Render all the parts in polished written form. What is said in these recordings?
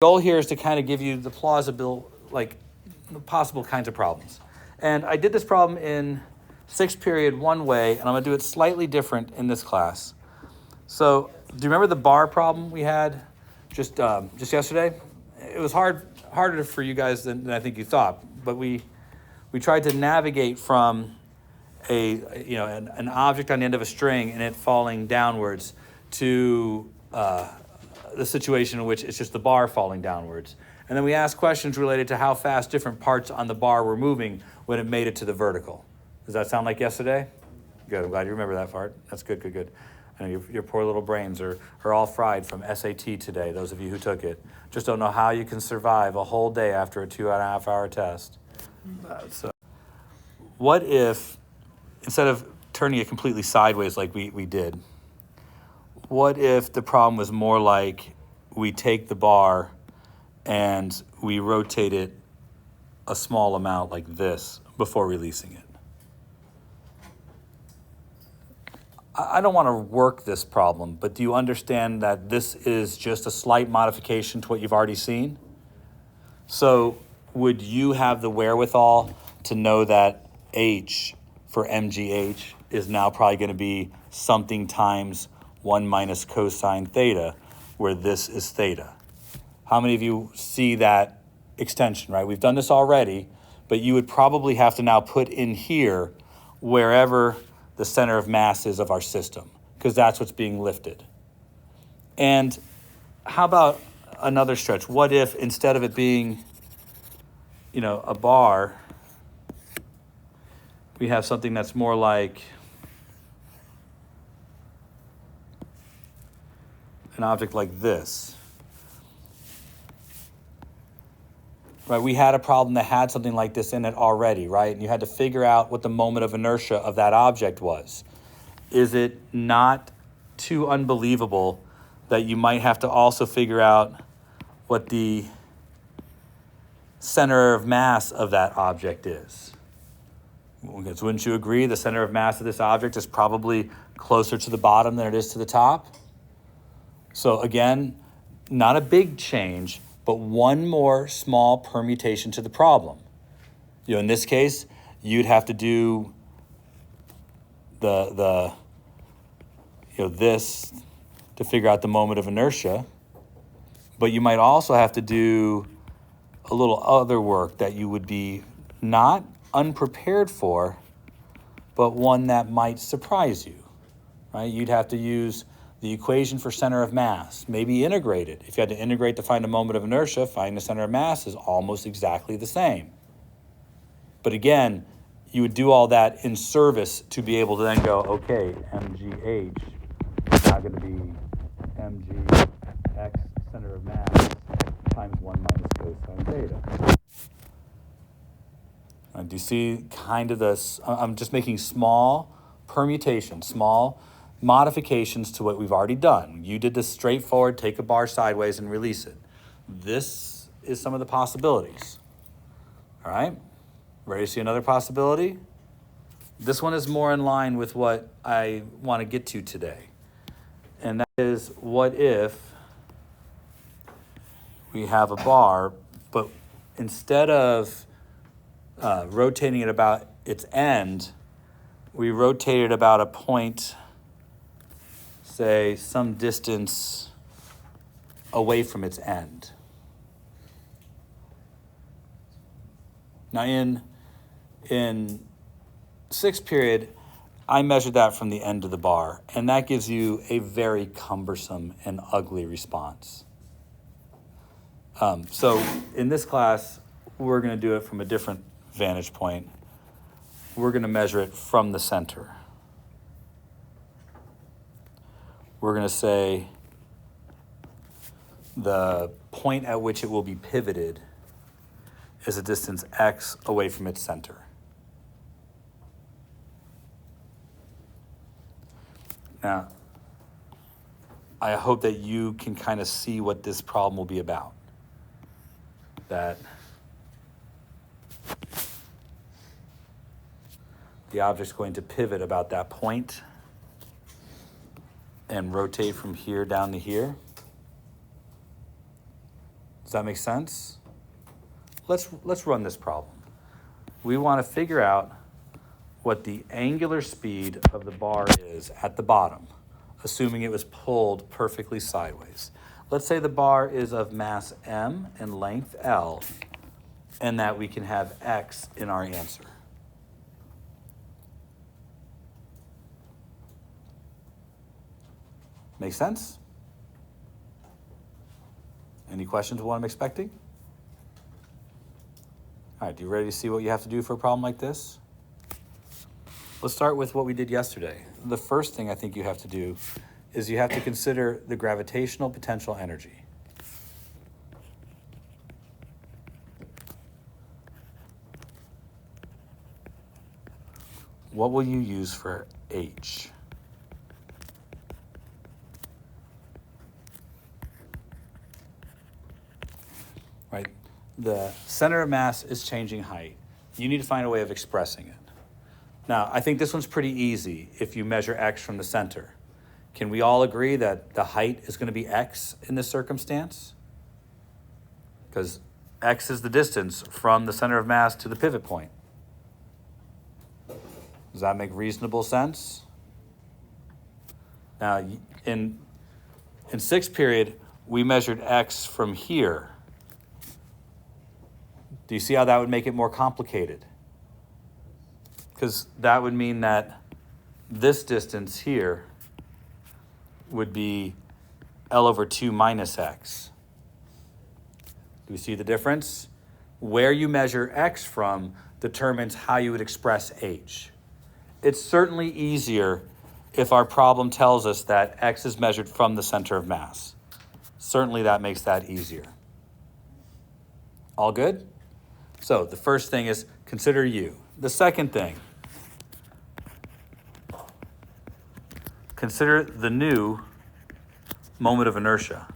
goal here is to kind of give you the plausible, like the possible kinds of problems. And I did this problem in sixth period one way, and I'm gonna do it slightly different in this class. So do you remember the bar problem we had just yesterday? It was harder for you guys than I think you thought, but we tried to navigate from an object on the end of a string and it falling downwards to the situation in which it's just the bar falling downwards. And then we asked questions related to how fast different parts on the bar were moving when it made it to the vertical. Does that sound like yesterday? Good, I'm glad you remember that part. That's good. I know your poor little brains are all fried from SAT today, those of you who took it. Just don't know how you can survive a whole day after a 2.5 hour test. So what if, instead of turning it completely sideways like we did, what if the problem was more like we take the bar and we rotate it a small amount like this before releasing it? I don't want to work this problem, but do you understand that this is just a slight modification to what you've already seen? So would you have the wherewithal to know that H for MGH is now probably going to be something times 1 minus cosine theta, where this is theta? How many of you see that extension, right? We've done this already, but you would probably have to now put in here wherever the center of mass is of our system, because that's what's being lifted. And how about another stretch? What if instead of it being, a bar, we have something that's more like an object like this? Right, we had a problem that had something like this in it already, right? And you had to figure out what the moment of inertia of that object was. Is it not too unbelievable that you might have to also figure out what the center of mass of that object is? Because wouldn't you agree the center of mass of this object is probably closer to the bottom than it is to the top? So again, not a big change, but one more small permutation to the problem. In this case, you'd have to do this to figure out the moment of inertia, but you might also have to do a little other work that you would be not unprepared for, but one that might surprise you, right? You'd have to use the equation for center of mass, maybe integrate it. If you had to integrate to find a moment of inertia, finding the center of mass is almost exactly the same. But again, you would do all that in service to be able to then go, okay, MGH is now going to be MGX center of mass times 1 minus cosine theta. Do you see kind of this? I'm just making small permutations, small modifications to what we've already done. You did this straightforward, take a bar sideways and release it. This is some of the possibilities. All right, ready to see another possibility? This one is more in line with what I want to get to today. And that is, what if we have a bar, but instead of rotating it about its end, we rotate it about a point, say some distance away from its end. Now in sixth period, I measured that from the end of the bar, and that gives you a very cumbersome and ugly response. So in this class, we're going to do it from a different vantage point. We're going to measure it from the center. We're going to say the point at which it will be pivoted is a distance x away from its center. Now, I hope that you can kind of see what this problem will be about. That the object's going to pivot about that point and rotate from here down to here. Does that make sense? Let's run this problem. We want to figure out what the angular speed of the bar is at the bottom, assuming it was pulled perfectly sideways. Let's say the bar is of mass m and length L, and that we can have x in our answer. Make sense? Any questions of what I'm expecting? All right, you ready to see what you have to do for a problem like this? Let's start with what we did yesterday. The first thing I think you have to do is you have to consider the gravitational potential energy. What will you use for H? Right? The center of mass is changing height. You need to find a way of expressing it. Now, I think this one's pretty easy if you measure x from the center. Can we all agree that the height is going to be x in this circumstance? Because x is the distance from the center of mass to the pivot point. Does that make reasonable sense? Now, in sixth period, we measured x from here. Do you see how that would make it more complicated? Because that would mean that this distance here would be L over 2 minus x. Do you see the difference? Where you measure x from determines how you would express h. It's certainly easier if our problem tells us that x is measured from the center of mass. Certainly that makes that easier. All good? So the first thing is consider u. The second thing, consider the new moment of inertia.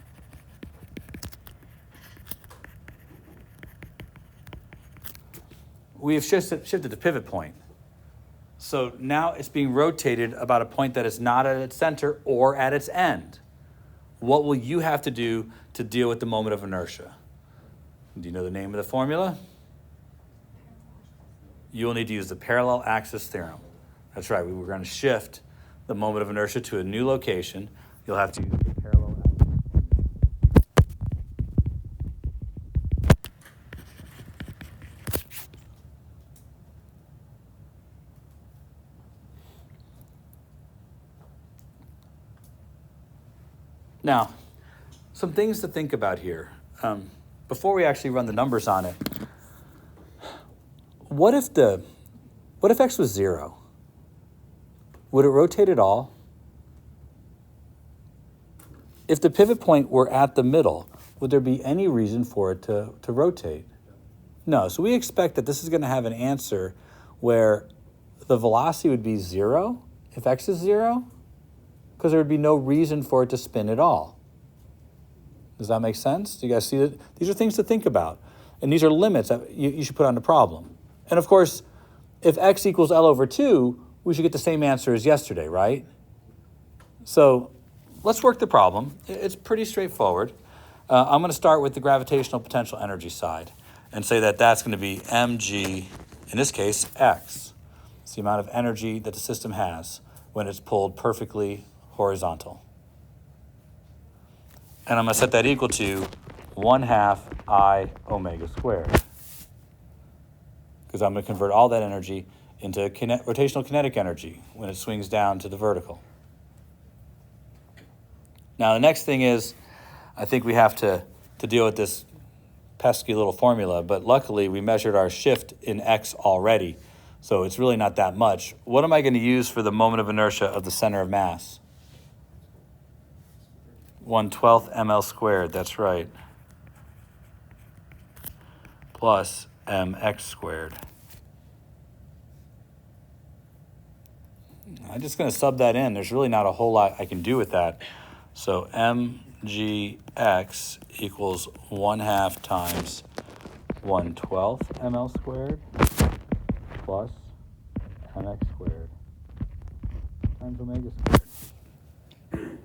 We have shifted the pivot point. So now it's being rotated about a point that is not at its center or at its end. What will you have to do to deal with the moment of inertia? Do you know the name of the formula? You will need to use the parallel axis theorem. That's right, we were going to shift the moment of inertia to a new location. You'll have to use the parallel axis. Now, some things to think about here. Before we actually run the numbers on it, what if x was 0? Would it rotate at all? If the pivot point were at the middle, would there be any reason for it to rotate? No, so we expect that this is going to have an answer where the velocity would be 0 if x is 0, because there would be no reason for it to spin at all. Does that make sense? Do you guys see that? These are things to think about, and these are limits that you should put on the problem. And of course, if x equals L over 2, we should get the same answer as yesterday, right? So let's work the problem. It's pretty straightforward. I'm going to start with the gravitational potential energy side and say that that's going to be mg, in this case, x. It's the amount of energy that the system has when it's pulled perfectly horizontal. And I'm going to set that equal to 1/2 I omega squared. Because I'm going to convert all that energy into rotational kinetic energy when it swings down to the vertical. Now the next thing is, I think we have to deal with this pesky little formula, but luckily we measured our shift in x already, so it's really not that much. What am I going to use for the moment of inertia of the center of mass? 1/12 ml squared, that's right, plus mx squared. I'm just going to sub that in. There's really not a whole lot I can do with that. So mgx equals 1/2 times 1/12 ml squared plus mx squared times omega squared.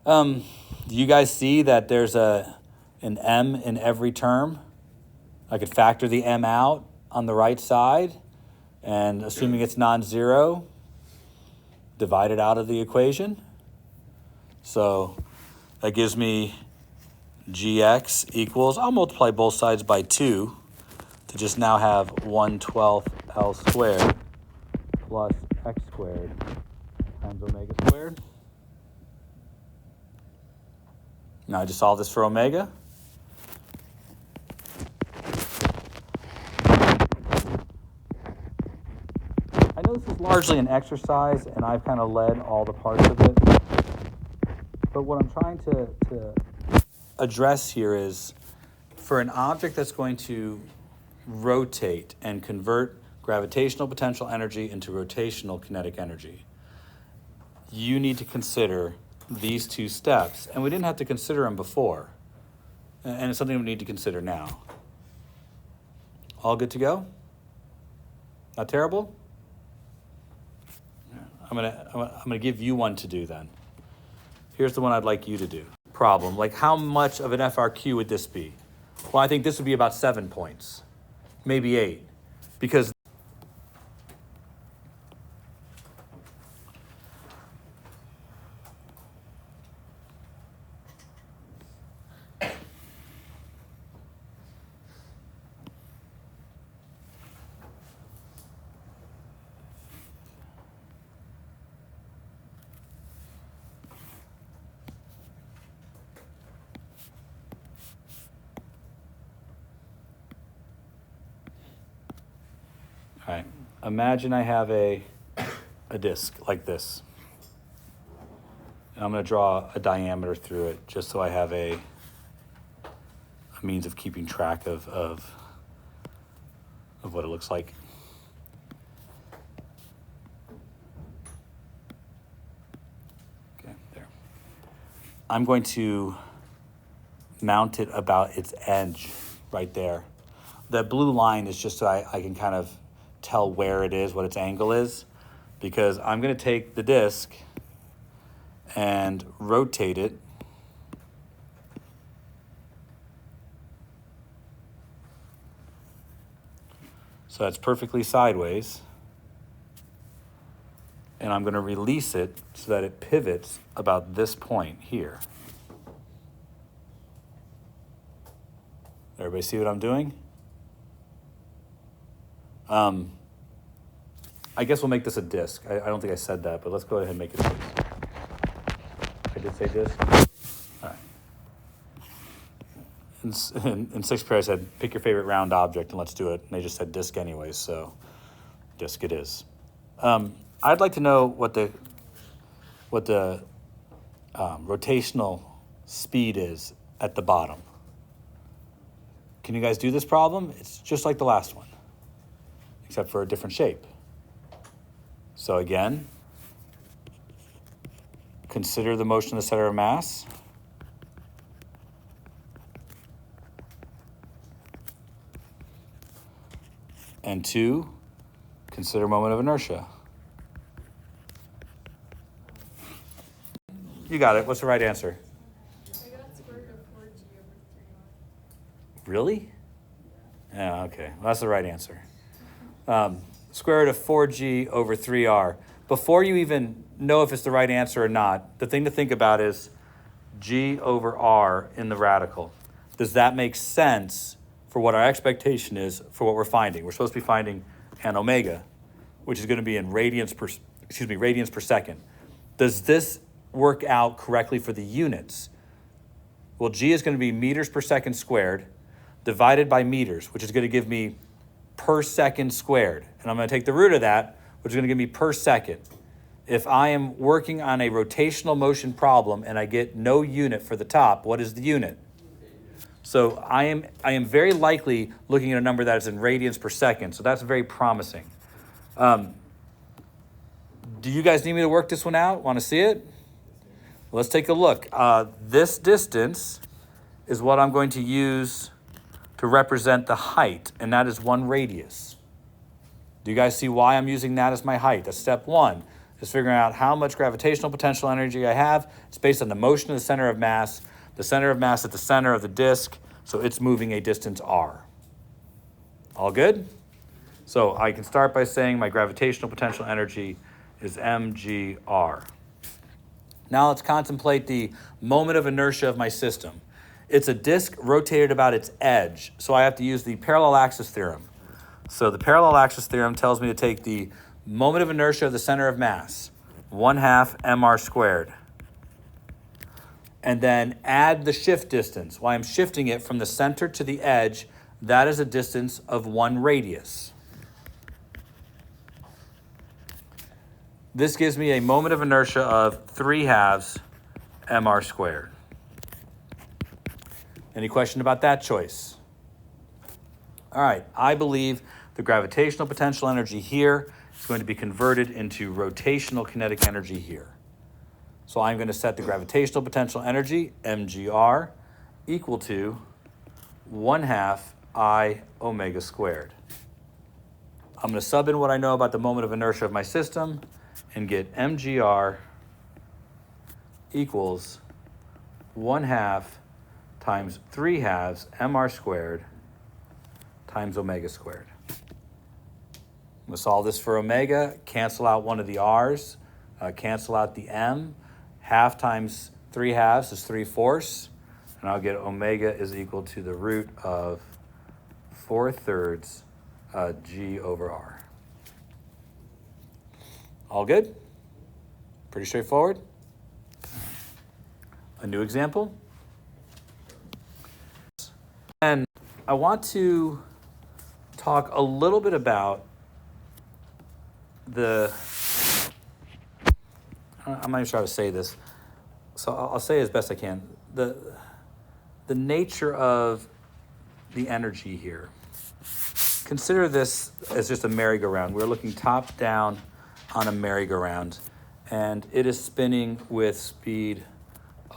Do you guys see that there's an m in every term? I could factor the m out on the right side, and assuming it's non-zero, divide it out of the equation. So that gives me gx equals, I'll multiply both sides by 2 to just now have 1/12 L squared plus x squared times omega squared. Now I just solve this for omega. I know this is largely an exercise, and I've kind of led all the parts of it. But what I'm trying to address here is, for an object that's going to rotate and convert gravitational potential energy into rotational kinetic energy, you need to consider these two steps. And we didn't have to consider them before. And it's something we need to consider now. All good to go? Not terrible? I'm gonna give you one to do then. Here's the one I'd like you to do. Problem, like how much of an FRQ would this be? Well, I think this would be about 7 points, maybe 8, because all right, imagine I have a disc like this. And I'm going to draw a diameter through it just so I have a means of keeping track of what it looks like. Okay, there. I'm going to mount it about its edge right there. That blue line is just so I can kind of tell where it is, what its angle is, because I'm going to take the disc and rotate it so that's perfectly sideways, and I'm going to release it so that it pivots about this point here. Everybody see what I'm doing? I guess we'll make this a disc. I don't think I said that, but let's go ahead and make it a disc. I did say disc? All right. In sixth period, I said, pick your favorite round object and let's do it. And they just said disc anyways, so disc it is. I'd like to know what the rotational speed is at the bottom. Can you guys do this problem? It's just like the last one, except for a different shape. So again, consider the motion of the center of mass. And 2, consider moment of inertia. You got it. What's the right answer? I got square root of 4g over 3r. Really? Yeah, okay. Well, that's the right answer. Square root of 4g over 3r. Before you even know if it's the right answer or not, the thing to think about is g over r in the radical. Does that make sense for what our expectation is for what we're finding? We're supposed to be finding an omega, which is going to be in radians per second. Does this work out correctly for the units? Well, g is going to be meters per second squared divided by meters, which is going to give me per second squared. And I'm going to take the root of that, which is going to give me per second. If I am working on a rotational motion problem and I get no unit for the top, what is the unit? So I am very likely looking at a number that is in radians per second. So that's very promising. Do you guys need me to work this one out? Want to see it? Let's take a look. This distance is what I'm going to use to represent the height, and that is 1 radius. Do you guys see why I'm using that as my height? That's step 1, is figuring out how much gravitational potential energy I have. It's based on the motion of the center of mass at the center of the disk, so it's moving a distance r. All good? So I can start by saying my gravitational potential energy is mgr. Now let's contemplate the moment of inertia of my system. It's a disk rotated about its edge, so I have to use the parallel axis theorem. So the parallel axis theorem tells me to take the moment of inertia of the center of mass, 1/2 mr squared, and then add the shift distance. While I'm shifting it from the center to the edge, that is a distance of 1 radius. This gives me a moment of inertia of 3/2 mr squared. Any question about that choice? All right, I believe the gravitational potential energy here is going to be converted into rotational kinetic energy here. So I'm going to set the gravitational potential energy, mgr, equal to 1/2 I omega squared. I'm going to sub in what I know about the moment of inertia of my system and get mgr equals 1/2 times 3/2 mr squared times omega squared. I'm going to solve this for omega, cancel out one of the r's, cancel out the m. 1/2 times 3/2 is 3/4, and I'll get omega is equal to the root of 4/3 g over r. All good? Pretty straightforward. A new example. And I want to talk a little bit about I'm not even sure how to say this, so I'll say it as best I can. The nature of the energy here. Consider this as just a merry-go-round. We're looking top down on a merry-go-round, and it is spinning with speed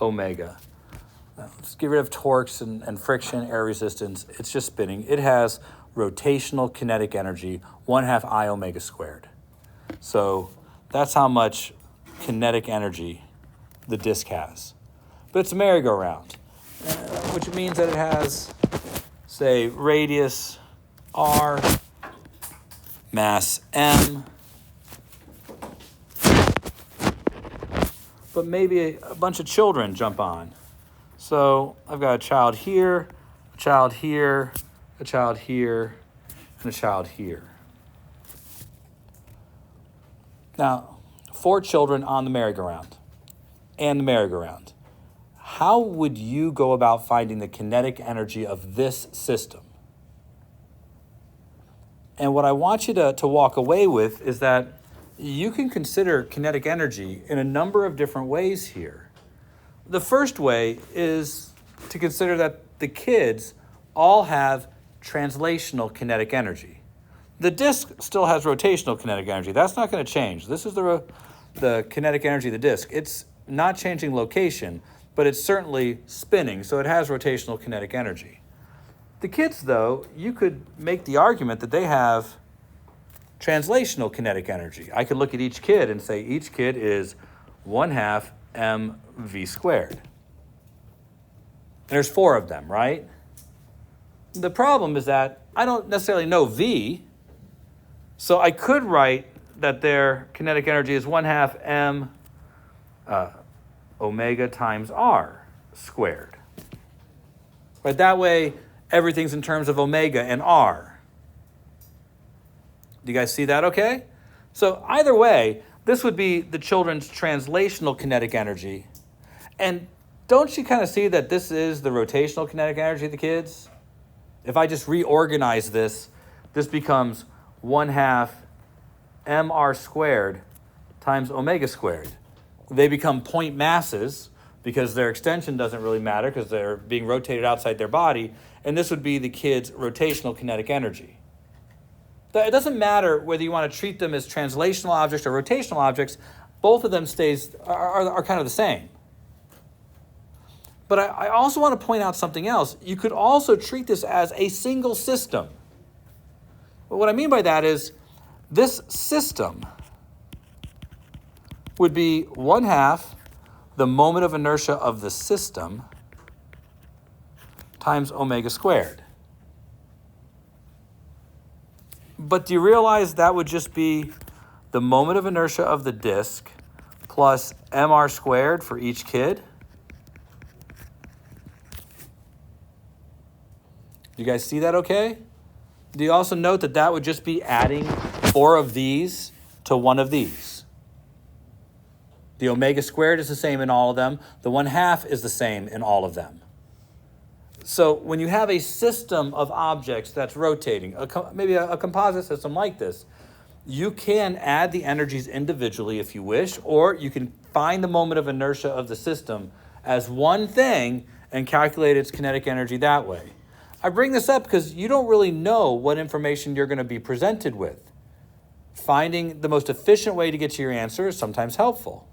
omega. Let's get rid of torques and friction, air resistance. It's just spinning. It has rotational kinetic energy, 1/2 I omega squared. So that's how much kinetic energy the disk has. But it's a merry-go-round, which means that it has, say, radius r, mass m, but maybe a bunch of children jump on. So I've got a child here, a child here, a child here, and a child here. Now, 4 children on the merry-go-round and the merry-go-round. How would you go about finding the kinetic energy of this system? And what I want you to walk away with is that you can consider kinetic energy in a number of different ways here. The first way is to consider that the kids all have translational kinetic energy. The disk still has rotational kinetic energy. That's not going to change. This is the kinetic energy of the disk. It's not changing location, but it's certainly spinning, so it has rotational kinetic energy. The kids, though, you could make the argument that they have translational kinetic energy. I could look at each kid and say each kid is 1/2 mv squared. There's 4 of them, right? The problem is that I don't necessarily know v, so I could write that their kinetic energy is 1/2 m omega times r squared. Right, that way everything's in terms of omega and r. Do you guys see that okay? So either way, this would be the children's translational kinetic energy. And don't you kind of see that this is the rotational kinetic energy of the kids? If I just reorganize this, this becomes 1/2 mr squared times omega squared. They become point masses because their extension doesn't really matter because they're being rotated outside their body, and this would be the kids' rotational kinetic energy. It doesn't matter whether you want to treat them as translational objects or rotational objects, both of them are kind of the same. But I also want to point out something else. You could also treat this as a single system. But what I mean by that is this system would be 1/2 the moment of inertia of the system times omega squared. But do you realize that would just be the moment of inertia of the disk plus mr squared for each kid? Do you guys see that okay? Do you also note that that would just be adding 4 of these to 1 of these? The omega squared is the same in all of them. The 1/2 is the same in all of them. So when you have a system of objects that's rotating, maybe a composite system like this, you can add the energies individually if you wish, or you can find the moment of inertia of the system as one thing and calculate its kinetic energy that way. I bring this up because you don't really know what information you're going to be presented with. Finding the most efficient way to get to your answer is sometimes helpful.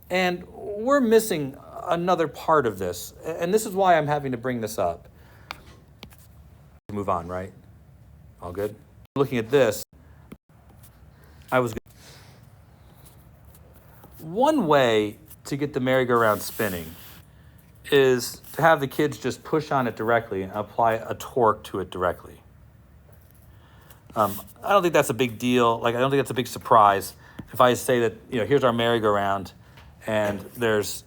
And we're missing another part of this, and this is why I'm having to bring this up. Move on, right? All good? Looking at this, one way to get the merry-go-round spinning is to have the kids just push on it directly and apply a torque to it directly. I don't think that's a big deal. I don't think that's a big surprise if I say that, here's our merry-go-round, and there's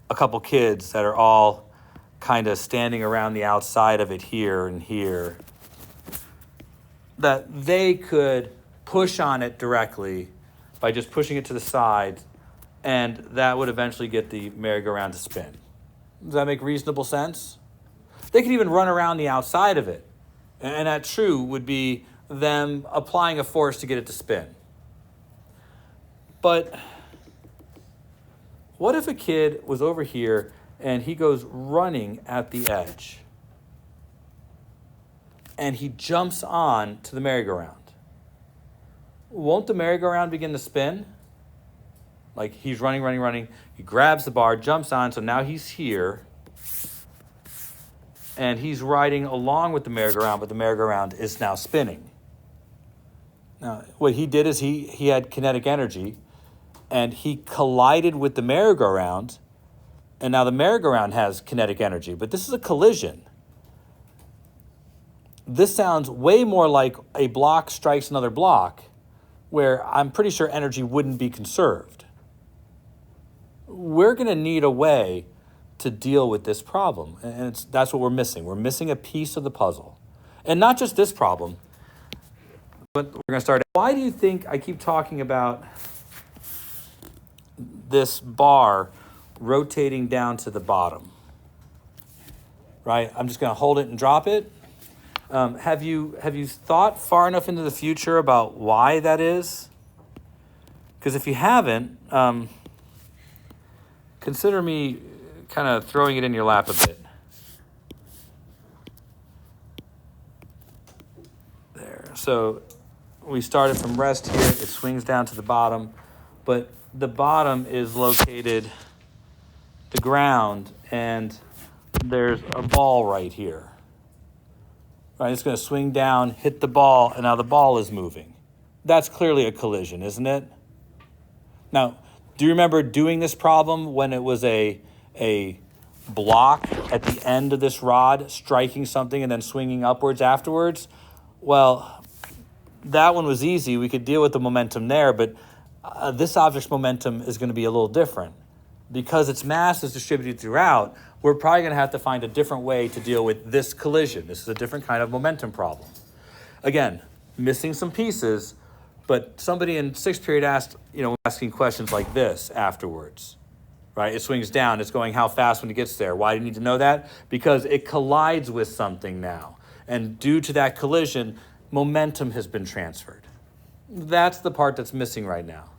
a couple kids that are all kind of standing around the outside of it here and here, that they could push on it directly by just pushing it to the side, and that would eventually get the merry-go-round to spin. Does that make reasonable sense? They could even run around the outside of it, and that true would be them applying a force to get it to spin. But what if a kid was over here and he goes running at the edge and he jumps on to the merry-go-round? Won't the merry-go-round begin to spin? He's running. He grabs the bar, jumps on, so now he's here. And he's riding along with the merry-go-round, but the merry-go-round is now spinning. Now, what he did is he had kinetic energy, and he collided with the merry-go-round, and now the merry-go-round has kinetic energy. But this is a collision. This sounds way more like a block strikes another block, where I'm pretty sure energy wouldn't be conserved. We're going to need a way to deal with this problem, and that's what we're missing. We're missing a piece of the puzzle. And not just this problem, but we're going to start. Why do you think I keep talking about this bar rotating down to the bottom? Right? I'm just going to hold it and drop it. Have you thought far enough into the future about why that is? Because if you haven't, consider me kind of throwing it in your lap a bit. There. So we started from rest here. It swings down to the bottom, but the bottom is located the ground, and there's a ball right here. Right, it's going to swing down, hit the ball, and now the ball is moving. That's clearly a collision, isn't it? Now, do you remember doing this problem when it was a block at the end of this rod striking something and then swinging upwards afterwards? Well, that one was easy. We could deal with the momentum there, but this object's momentum is going to be a little different. Because its mass is distributed throughout, we're probably going to have to find a different way to deal with this collision. This is a different kind of momentum problem. Again, missing some pieces, but somebody in 6th period asking questions like this afterwards, right? It swings down. It's going how fast when it gets there. Why do you need to know that? Because it collides with something now. And due to that collision, momentum has been transferred. That's the part that's missing right now.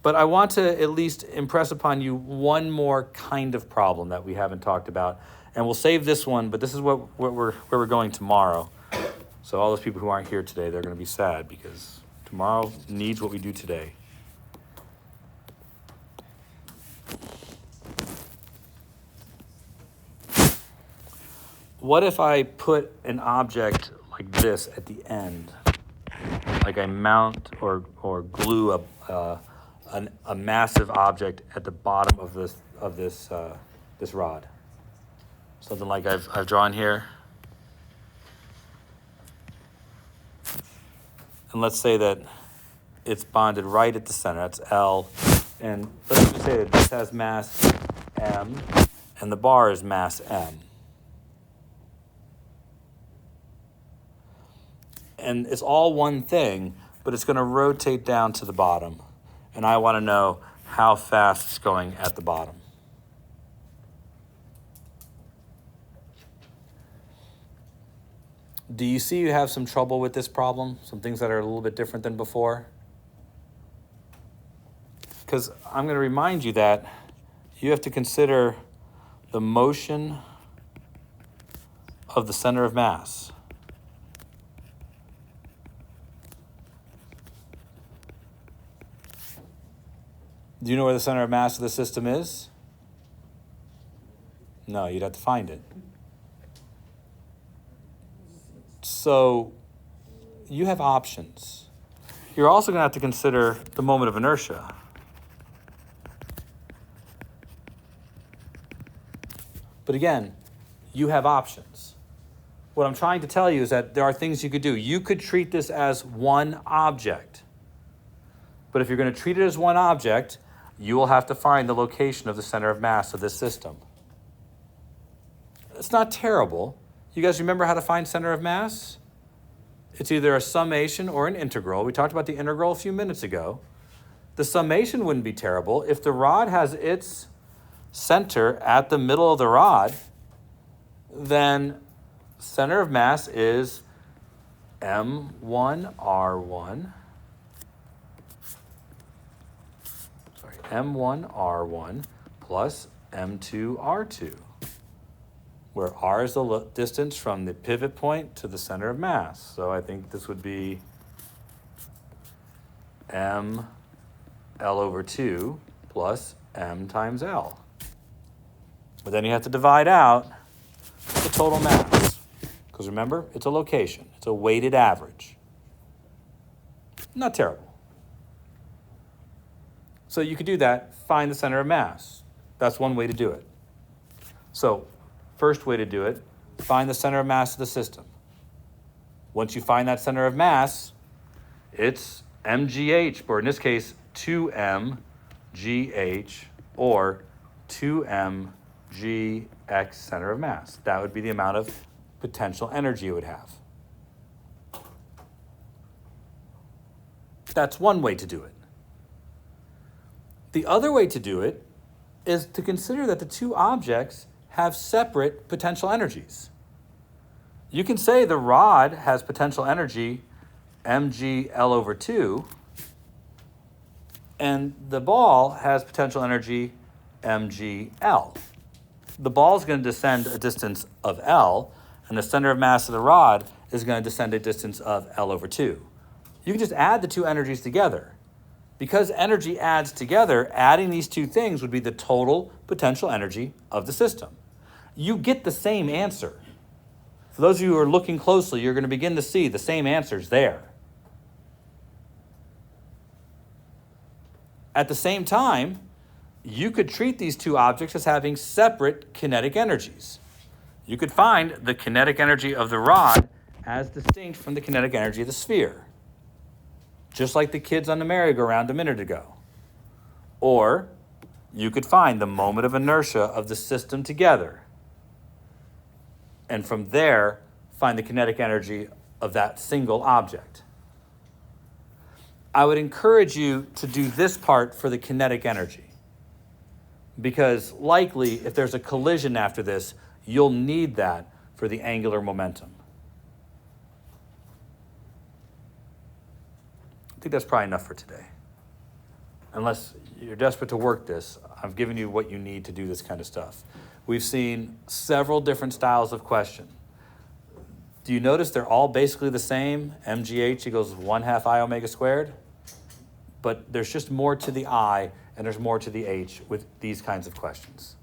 But I want to at least impress upon you one more kind of problem that we haven't talked about. And we'll save this one, but this is where we're going tomorrow. So all those people who aren't here today, they're going to be sad because tomorrow needs what we do today. What if I put an object like this at the end? Like I mount or glue a massive object at the bottom of this rod. Something like I've drawn here. And let's say that it's bonded right at the center. That's L. And let's just say that this has mass M, and the bar is mass M. And it's all one thing, but it's going to rotate down to the bottom. And I want to know how fast it's going at the bottom. Do you see you have some trouble with this problem? Some things that are a little bit different than before? Because I'm going to remind you that you have to consider the motion of the center of mass. Do you know where the center of mass of the system is? No, you'd have to find it. So you have options. You're also going to have to consider the moment of inertia. But again, you have options. What I'm trying to tell you is that there are things you could do. You could treat this as one object. But if you're going to treat it as one object, you will have to find the location of the center of mass of this system. It's not terrible. You guys remember how to find center of mass? It's either a summation or an integral. We talked about the integral a few minutes ago. The summation wouldn't be terrible. If the rod has its center at the middle of the rod, then center of mass is M1R1. M1R1 plus M2R2, where R is the distance from the pivot point to the center of mass. So I think this would be M L over 2 plus M times L. But then you have to divide out the total mass. Because remember, it's a location. It's a weighted average. Not terrible. So you could do that, find the center of mass. That's one way to do it. So first way to do it, find the center of mass of the system. Once you find that center of mass, it's mgh, or in this case, 2mgh, or 2mgx center of mass. That would be the amount of potential energy it would have. That's one way to do it. The other way to do it is to consider that the two objects have separate potential energies. You can say the rod has potential energy mg L over 2, and the ball has potential energy mg L. The ball is going to descend a distance of L, and the center of mass of the rod is going to descend a distance of L over 2. You can just add the two energies together. Because energy adds together, adding these two things would be the total potential energy of the system. You get the same answer. For those of you who are looking closely, you're going to begin to see the same answers there. At the same time, you could treat these two objects as having separate kinetic energies. You could find the kinetic energy of the rod as distinct from the kinetic energy of the sphere. Just like the kids on the merry-go-round a minute ago. Or you could find the moment of inertia of the system together. And from there, find the kinetic energy of that single object. I would encourage you to do this part for the kinetic energy. Because likely, if there's a collision after this, you'll need that for the angular momentum. I think that's probably enough for today. Unless you're desperate to work this, I've given you what you need to do this kind of stuff. We've seen several different styles of question. Do you notice they're all basically the same? MGH equals 1/2 I omega squared. But there's just more to the I and there's more to the H with these kinds of questions.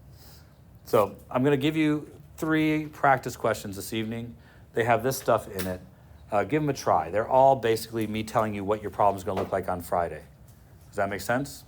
So I'm going to give you 3 practice questions this evening. They have this stuff in it. Give them a try. They're all basically me telling you what your problem is going to look like on Friday. Does that make sense?